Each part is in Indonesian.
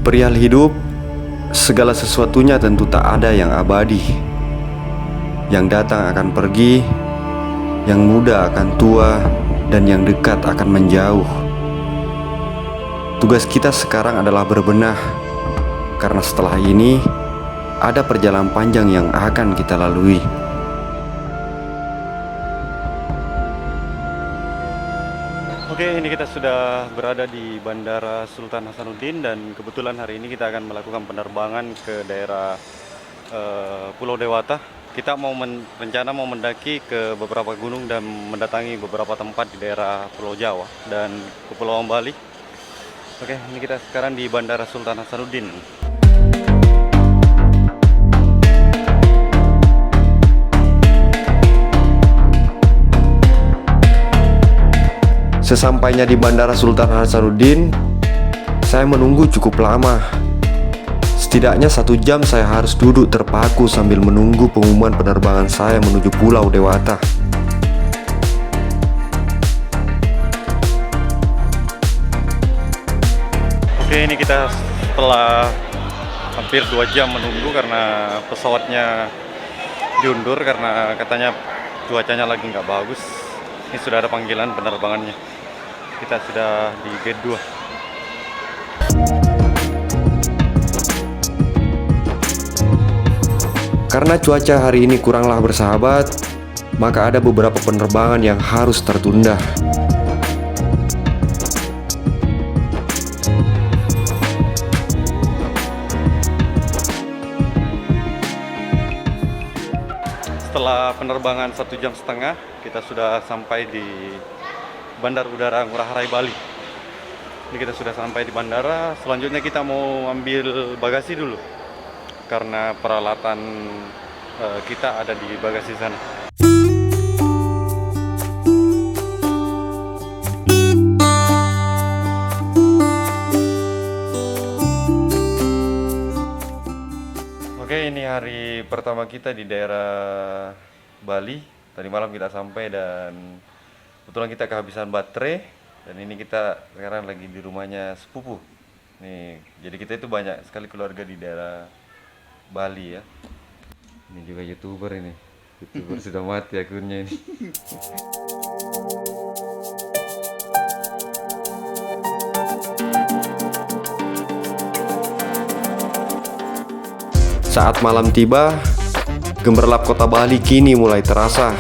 Perihal hidup, segala sesuatunya tentu tak ada yang abadi. Yang datang akan pergi, yang muda akan tua, dan yang dekat akan menjauh. Tugas kita sekarang adalah berbenah, karena setelah ini ada perjalanan panjang yang akan kita lalui. Oke, ini kita sudah berada di Bandara Sultan Hasanuddin dan kebetulan hari ini kita akan melakukan penerbangan ke daerah Pulau Dewata. Kita rencana mau mendaki ke beberapa gunung dan mendatangi beberapa tempat di daerah Pulau Jawa dan Kepulauan Bali. Oke, ini kita sekarang di Bandara Sultan Hasanuddin. Sesampainya di Bandara Sultan Hasanuddin, saya menunggu cukup lama. Setidaknya 1 jam saya harus duduk terpaku sambil menunggu pengumuman penerbangan saya menuju Pulau Dewata. Oke, ini kita setelah hampir 2 jam menunggu karena pesawatnya diundur karena katanya cuacanya lagi nggak bagus. Ini sudah ada panggilan penerbangannya. Kita sudah di gate 2. Karena cuaca hari ini kuranglah bersahabat, maka ada beberapa penerbangan yang harus tertunda. Setelah penerbangan 1,5 jam, kita sudah sampai di Bandar Udara Ngurah Rai, Bali. Ini kita sudah sampai di bandara. Selanjutnya kita mau ambil bagasi dulu, karena peralatan kita ada di bagasi sana. Oke, ini hari pertama kita di daerah Bali. Tadi malam kita sampai dan kebetulan kita kehabisan baterai. Dan ini kita sekarang lagi di rumahnya sepupu. Nih, jadi kita itu banyak sekali keluarga di daerah Bali ya. Ini juga YouTuber ini. YouTuber sudah mati akunnya ini. Saat malam tiba, gemerlap kota Bali kini mulai terasa.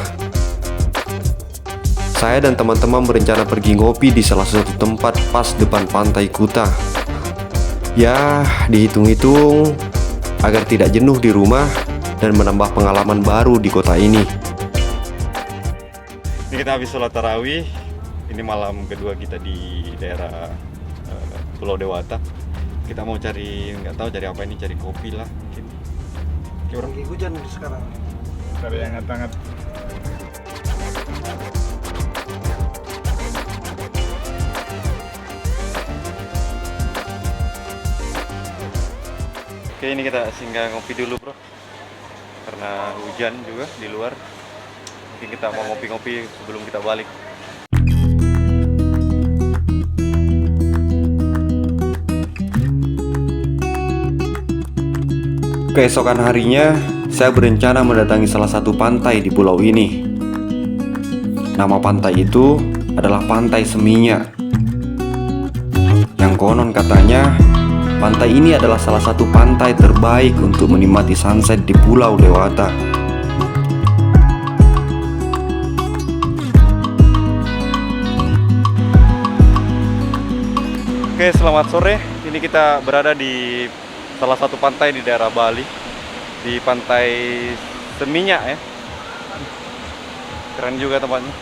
Saya dan teman-teman berencana pergi ngopi di salah satu tempat pas depan pantai Kuta. Ya, dihitung-hitung agar tidak jenuh di rumah dan menambah pengalaman baru di kota ini. Ini kita habis sholat tarawih. Ini malam kedua kita di daerah Pulau Dewata. Kita mau cari, nggak tahu cari apa ini, cari kopi lah mungkin. Lagi hujan sekarang. Cari yang hangat-hangat. Oke, ini kita singgah ngopi dulu bro, karena hujan juga di luar. Mungkin kita mau ngopi-ngopi sebelum kita balik. Keesokan harinya, saya berencana mendatangi salah satu pantai di pulau ini. Nama pantai itu adalah Pantai Seminyak. Yang konon katanya, pantai ini adalah salah satu pantai terbaik untuk menikmati sunset di Pulau Dewata. Oke, selamat sore. Ini kita berada di salah satu pantai di daerah Bali, di Pantai Seminyak ya. Keren juga tempatnya.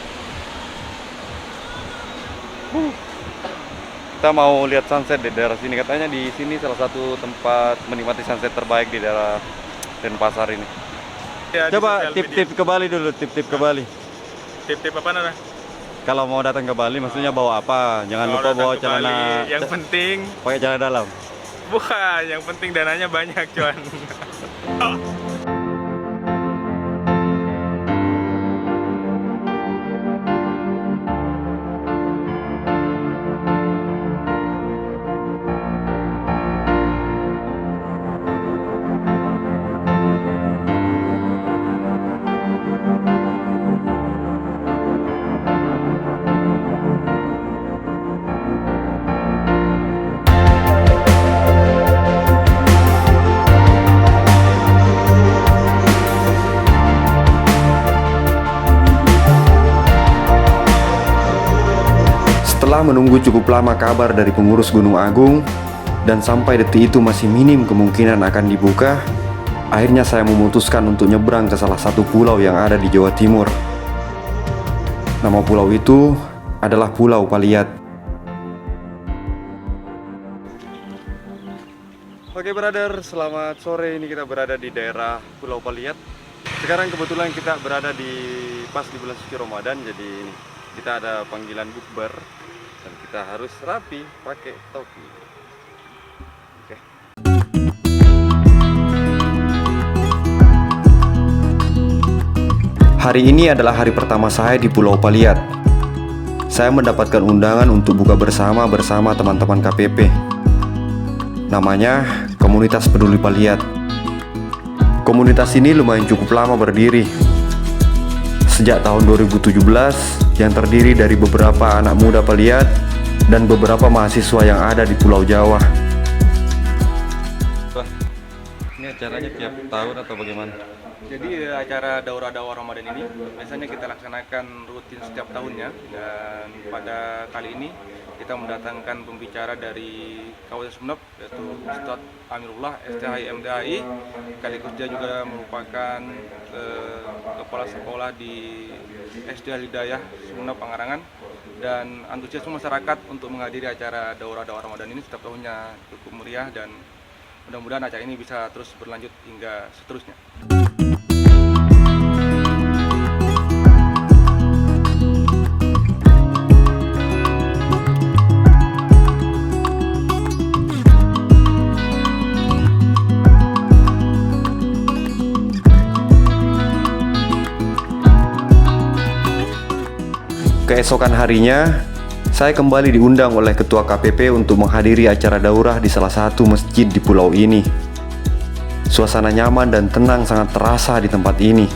Kita mau lihat sunset di daerah sini. Katanya di sini salah satu tempat menikmati sunset terbaik di daerah Denpasar ini. Ya, Coba tip-tip ke Bali dulu, tip-tip ke Bali. Tip-tip apa Nana? Kalau mau datang ke Bali, maksudnya bawa apa? Jangan Kalau lupa datang bawa ke Bali, celana. yang penting Pakai celana dalam. bukan, yang penting dananya banyak cuan. Setelah menunggu cukup lama kabar dari pengurus Gunung Agung, dan sampai detik itu masih minim kemungkinan akan dibuka, akhirnya saya memutuskan untuk nyebrang ke salah satu pulau yang ada di Jawa Timur. Nama pulau itu adalah Pulau Paliat. Oke brother, selamat sore. Ini kita berada di daerah Pulau Paliat. Sekarang kebetulan kita berada pas di bulan suci Ramadan, jadi kita ada panggilan bukber dan kita harus rapi pakai topi. Oke. Hari ini adalah hari pertama saya di Pulau Paliat. Saya mendapatkan undangan untuk buka bersama teman-teman KPP. Namanya Komunitas Peduli Paliat. Komunitas ini lumayan cukup lama berdiri. Sejak tahun 2017, yang terdiri dari beberapa anak muda Paliat dan beberapa mahasiswa yang ada di Pulau Jawa. Wah, ini acaranya tiap tahun atau bagaimana? Jadi acara daurah Ramadan ini biasanya kita laksanakan rutin setiap tahunnya, dan pada kali ini kita mendatangkan pembicara dari Kabupaten Sumeneb, yaitu Ustadz Amirullah STHI MTHI, sekaligus dia juga merupakan kepala sekolah di SD Al-Hidayah Sumeneb Pangarangan, dan antusiasme masyarakat untuk menghadiri acara daurah Ramadan ini setiap tahunnya cukup meriah, dan mudah-mudahan acara ini bisa terus berlanjut hingga seterusnya. Keesokan harinya, saya kembali diundang oleh Ketua KPP untuk menghadiri acara daurah di salah satu masjid di pulau ini. Suasana nyaman dan tenang sangat terasa di tempat ini.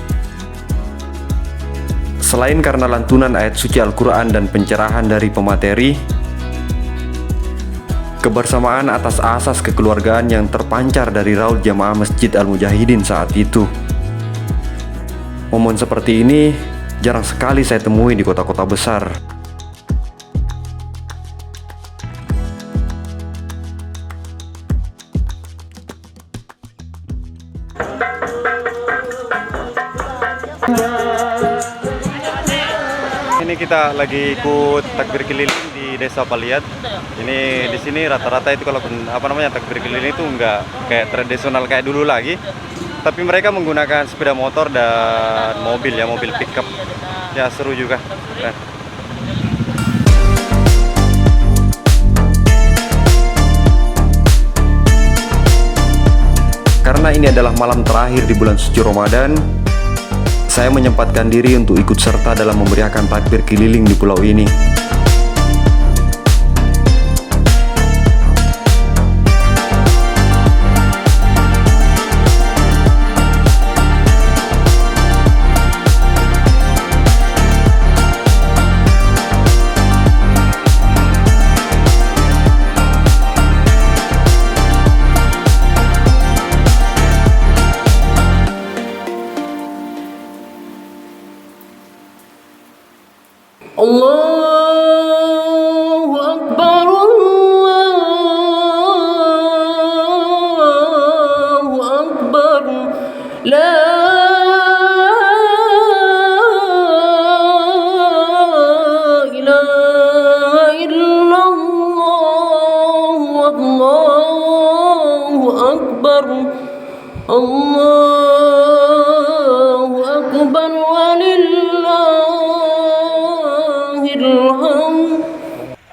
Selain karena lantunan ayat suci Al-Quran dan pencerahan dari pemateri, kebersamaan atas asas kekeluargaan yang terpancar dari raut jamaah Masjid Al-Mujahidin saat itu. Momen seperti ini jarang sekali saya temui di kota-kota besar. Ini kita lagi ikut takbir keliling di Desa Paliat. Ini di sini rata-rata itu kalau takbir keliling itu nggak kayak tradisional kayak dulu lagi. Tapi mereka menggunakan sepeda motor dan mobil pickup. Ya seru juga. Karena ini adalah malam terakhir di bulan suci Ramadan, saya menyempatkan diri untuk ikut serta dalam memeriahkan takbir keliling di pulau ini. Allahu Akbar, Allahu Akbar, la ilaha illallah, Allahu Akbar, Allahu Akbar,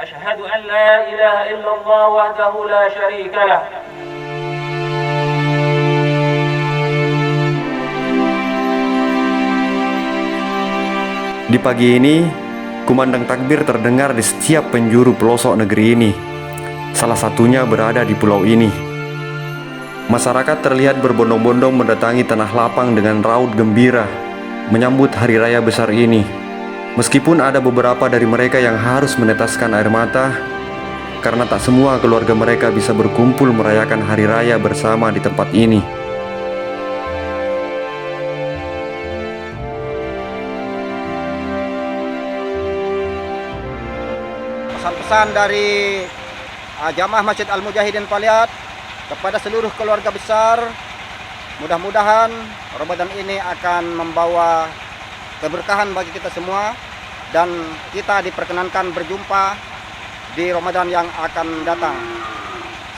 أشهد أن لا إله إلا الله وحده لا شريك له. Di pagi ini, kumandang takbir terdengar di setiap penjuru pelosok negeri ini. Salah satunya berada di pulau ini. Masyarakat terlihat berbondong-bondong mendatangi tanah lapang dengan raut gembira menyambut hari raya besar ini. Meskipun ada beberapa dari mereka yang harus meneteskan air mata karena tak semua keluarga mereka bisa berkumpul merayakan hari raya bersama di tempat ini. pesan-pesan dari Jamaah Masjid Al-Mujahidin Paliat kepada seluruh keluarga besar. Mudah-mudahan Ramadan ini akan membawa keberkahan bagi kita semua dan kita diperkenankan berjumpa di Ramadan yang akan datang.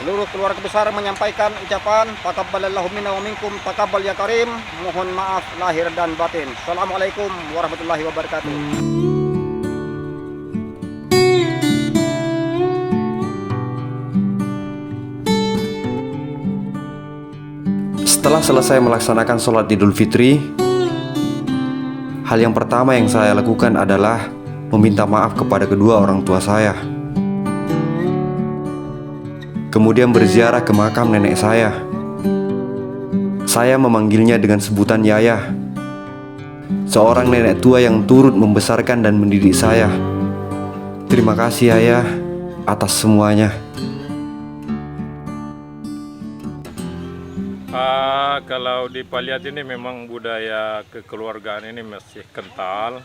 Seluruh keluarga besar menyampaikan ucapan taqabbalallahu minna wa minkum taqabbal ya karim. Mohon maaf lahir dan batin. Assalamualaikum warahmatullahi wabarakatuh. Setelah selesai melaksanakan sholat Idul Fitri, hal yang pertama yang saya lakukan adalah meminta maaf kepada kedua orang tua saya. Kemudian berziarah ke makam nenek saya. Saya memanggilnya dengan sebutan Yayah, seorang nenek tua yang turut membesarkan dan mendidik saya. Terima kasih Yayah atas semuanya. Kalau di Paliat ini memang budaya kekeluargaan ini masih kental,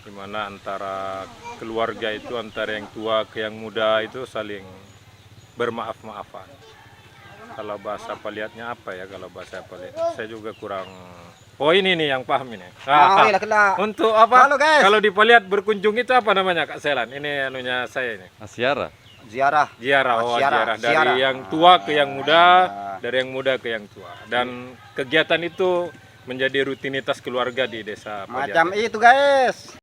di mana antara keluarga itu, antara yang tua ke yang muda itu saling bermaaf-maafan. Kalau bahasa Paliatnya apa ya, kalau bahasa Paliat? Saya juga kurang. Oh ini nih yang paham ini. Untuk apa? Halo, guys. Kalau di Paliat berkunjung itu apa namanya Kak Selan? Ini anunya saya ini. Asyara. Ziarah. Ziarah. Dari yang tua ke yang muda, dari yang muda ke yang tua. Dan kegiatan itu menjadi rutinitas keluarga di desa Paliat. Macam itu guys.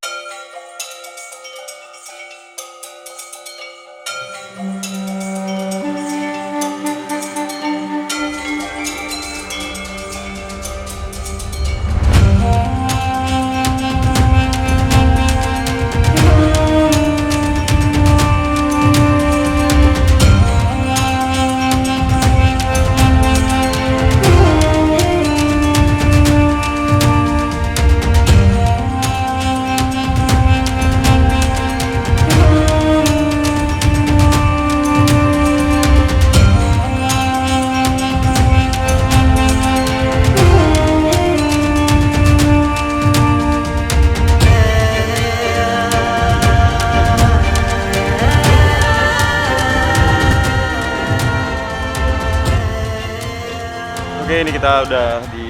Oke, ini kita udah di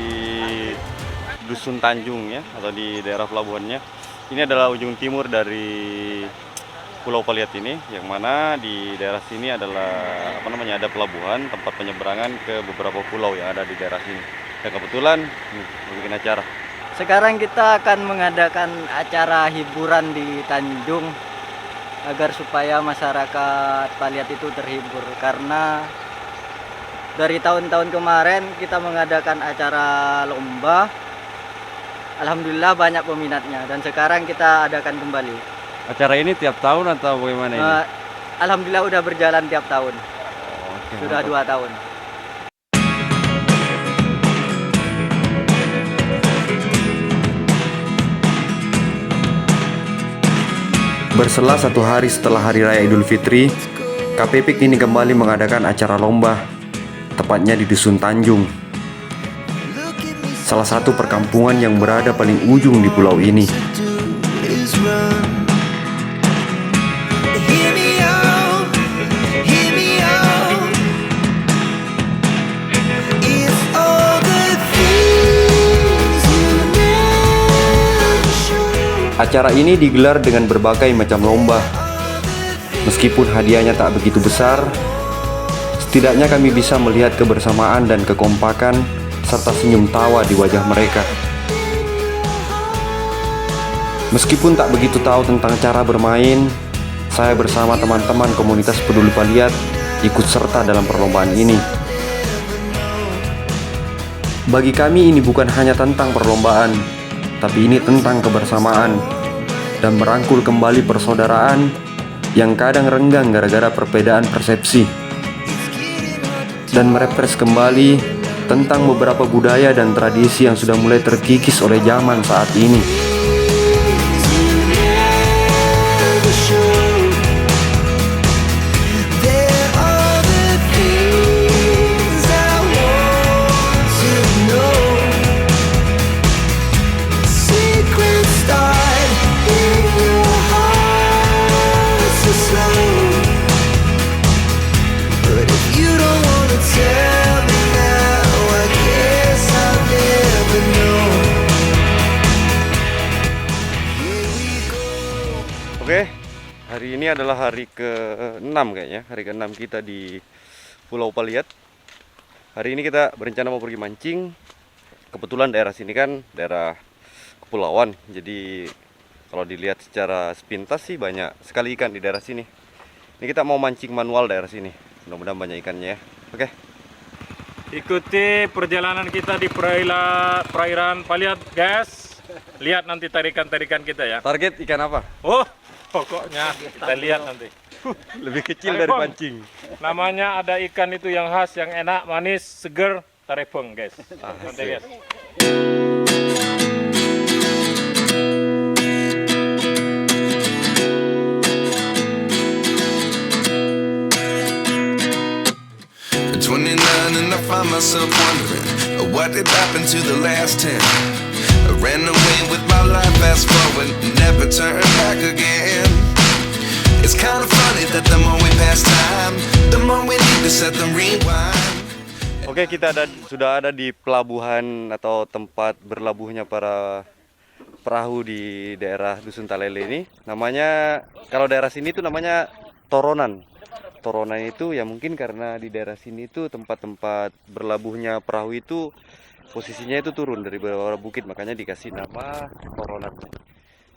Dusun Tanjung ya, atau di daerah pelabuhannya. Ini adalah ujung timur dari Pulau Paliat ini, yang mana di daerah sini adalah ada pelabuhan tempat penyeberangan ke beberapa pulau yang ada di daerah sini. Dan kebetulan bikin acara. Sekarang kita akan mengadakan acara hiburan di Tanjung agar supaya masyarakat Paliat itu terhibur, karena dari tahun-tahun kemarin kita mengadakan acara lomba. Alhamdulillah banyak peminatnya dan sekarang kita adakan kembali. Acara ini tiap tahun atau bagaimana ini? Alhamdulillah udah berjalan tiap tahun. Oke, Sudah mantap. 2 tahun. Berselang 1 hari setelah Hari Raya Idul Fitri, KPP kini kembali mengadakan acara lomba, tepatnya di Dusun Tanjung, salah satu perkampungan yang berada paling ujung di pulau ini. Acara ini digelar dengan berbagai macam lomba. Meskipun hadiahnya tak begitu besar, setidaknya kami bisa melihat kebersamaan dan kekompakan serta senyum tawa di wajah mereka. Meskipun tak begitu tahu tentang cara bermain, saya bersama teman-teman komunitas peduli Paliat ikut serta dalam perlombaan ini. Bagi kami ini bukan hanya tentang perlombaan, tapi ini tentang kebersamaan dan merangkul kembali persaudaraan yang kadang renggang gara-gara perbedaan persepsi, dan merefresh kembali tentang beberapa budaya dan tradisi yang sudah mulai terkikis oleh zaman saat ini. Secrets start in your heart to Hari ini adalah hari ke-6 kayaknya, hari ke-6 kita di Pulau Paliat. Hari ini kita berencana mau pergi mancing. Kebetulan daerah sini kan daerah kepulauan, jadi kalau dilihat secara sepintas sih banyak sekali ikan di daerah sini. Ini kita mau mancing manual daerah sini, mudah-mudahan banyak ikannya ya. Oke. Ikuti perjalanan kita di perairan Paliat, guys. Lihat nanti tarikan-tarikan kita ya. Target ikan apa? Oh, pokoknya kita lihat nanti. Lebih kecil dari pancing. Namanya ada ikan itu yang khas, yang enak, manis, seger, tarepeng, guys. Nanti, guys. At 29 and I find myself wondering what did happen to the last 10. I ran away with my life, fast forward, never turn back again. It's kind of funny that the more we pass time, the more we need to set the rewind. Oke, kita sudah ada di pelabuhan atau tempat berlabuhnya para perahu di daerah Dusun Talele ini. Namanya, kalau daerah sini itu namanya Toronan. Toronan itu ya mungkin karena di daerah sini itu tempat-tempat berlabuhnya perahu itu posisinya itu turun dari beberapa bukit, makanya dikasih nama Toronan.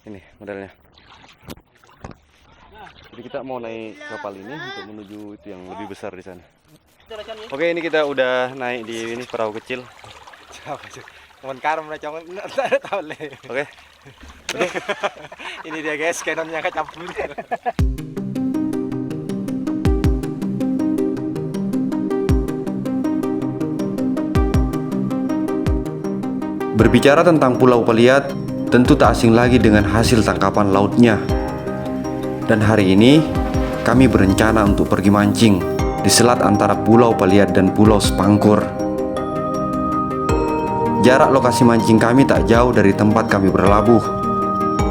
Ini modelnya. Jadi kita mau naik kapal ini untuk menuju itu yang lebih besar di sana. Oke, ini kita udah naik di ini perahu kecil. Oke. Ini dia guys, kanonnya kecampur. Berbicara tentang Pulau Paliat, tentu tak asing lagi dengan hasil tangkapan lautnya. Dan hari ini, kami berencana untuk pergi mancing di selat antara Pulau Paliat dan Pulau Sepangkur. Jarak lokasi mancing kami tak jauh dari tempat kami berlabuh.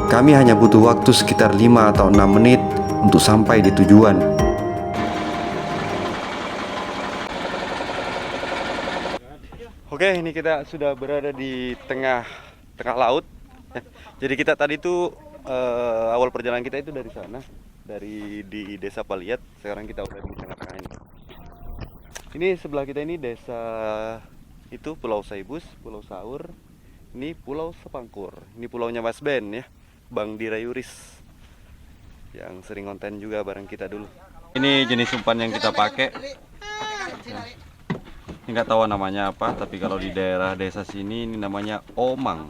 Kami hanya butuh waktu sekitar 5 atau 6 menit untuk sampai di tujuan. Oke, ini kita sudah berada di tengah laut. Jadi kita tadi itu awal perjalanan kita itu dari sana, di Desa Paliat. Sekarang kita udah di tengah-tengah ini. Ini sebelah kita ini desa itu Pulau Saibus, Pulau Saur. Ini Pulau Sepangkur. Ini pulaunya Mas Ben ya, Bang Dirayuris, yang sering konten juga bareng kita dulu. Ini jenis umpan yang kita pakai. Nah, ini nggak tahu namanya apa, tapi kalau di daerah desa sini ini namanya omang.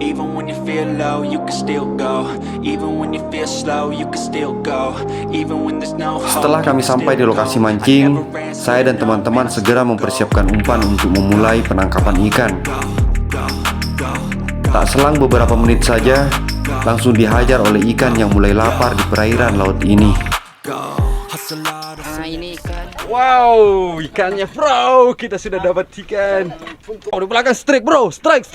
Even when you feel low, you can still go. Even when you feel slow, you can still go. Even when there's no hope. Setelah kami sampai di lokasi mancing, saya dan teman-teman segera mempersiapkan umpan untuk memulai penangkapan ikan. Tak selang beberapa menit saja, langsung dihajar oleh ikan yang mulai lapar di perairan laut ini. Nah, ini ikan. Wow, ikannya bro, kita sudah dapat ikan. Oh, di belakang strike bro, strike.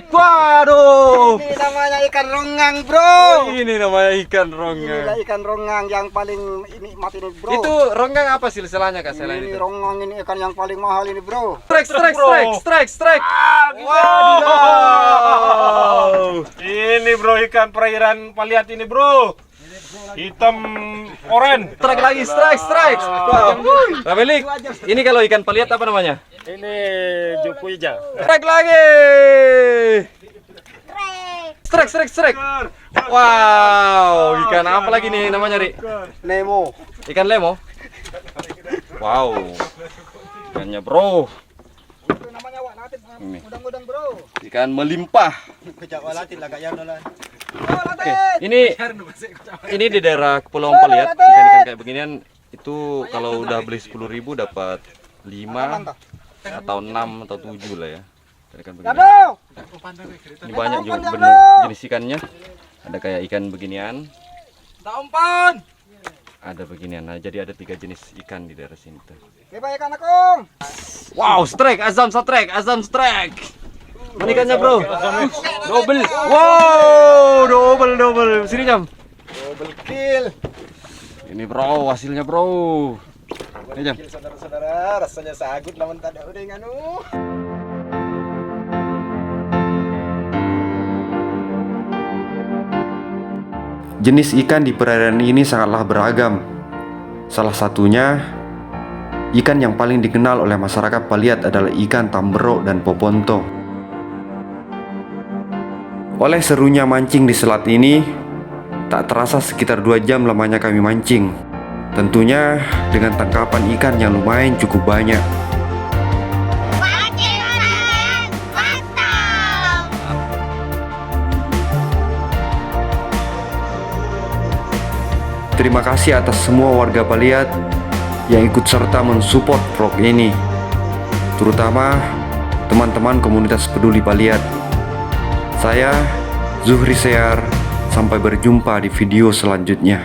Waduh. Ini namanya ikan rongang, bro. Oh, ini namanya ikan rongang. Ini ikan rongang yang paling ini mati nih, bro. Itu rongang apa sih istilahnya Kak selain Ini itu? rongang ini ikan yang paling mahal ini, bro. Strike. Wow. Ini bro ikan perairan Paliat ini bro. Hitam oren. Strike. Rabelik. Ini kalau ikan Paliat apa namanya? Ini jupu hijau. Strike lagi. Strike. Wow, ikan apa lagi nih namanya, Ri? Nemo. Ikan lemo. Wow. Ikannya, bro. Ini. Udang-udang, bro. Ikan melimpah. Oke, ini di daerah Kepulauan Paliat, ikan-ikan kayak beginian itu kalau udah beli 10.000 dapat 5 atau 6 atau 7 lah ya. Ikan beginian. Ini banyak juga jenis ikannya. Ada kayak ikan beginian. Ada beginian. Nah, jadi ada 3 jenis ikan di daerah sini tuh. Ikan akung. Wow, strike, azam strike. Mana ikannya, bro? Double. Wow, double. Sini, Jam. Double kill. Ini, bro, hasilnya, bro. Ini, Jam. Saudara-saudara, rasanya sagut lawan tak ada udah nganu. Jenis ikan di perairan ini sangatlah beragam. Salah satunya, ikan yang paling dikenal oleh masyarakat Paliat adalah ikan tambero dan poponto. Oleh serunya mancing di selat ini, tak terasa sekitar 2 jam lamanya kami mancing. Tentunya dengan tangkapan ikan yang lumayan cukup banyak. Terima kasih atas semua warga Paliat yang ikut serta mensupport vlog ini, terutama teman-teman komunitas peduli Paliat. Saya Zuhri Sear, sampai berjumpa di video selanjutnya.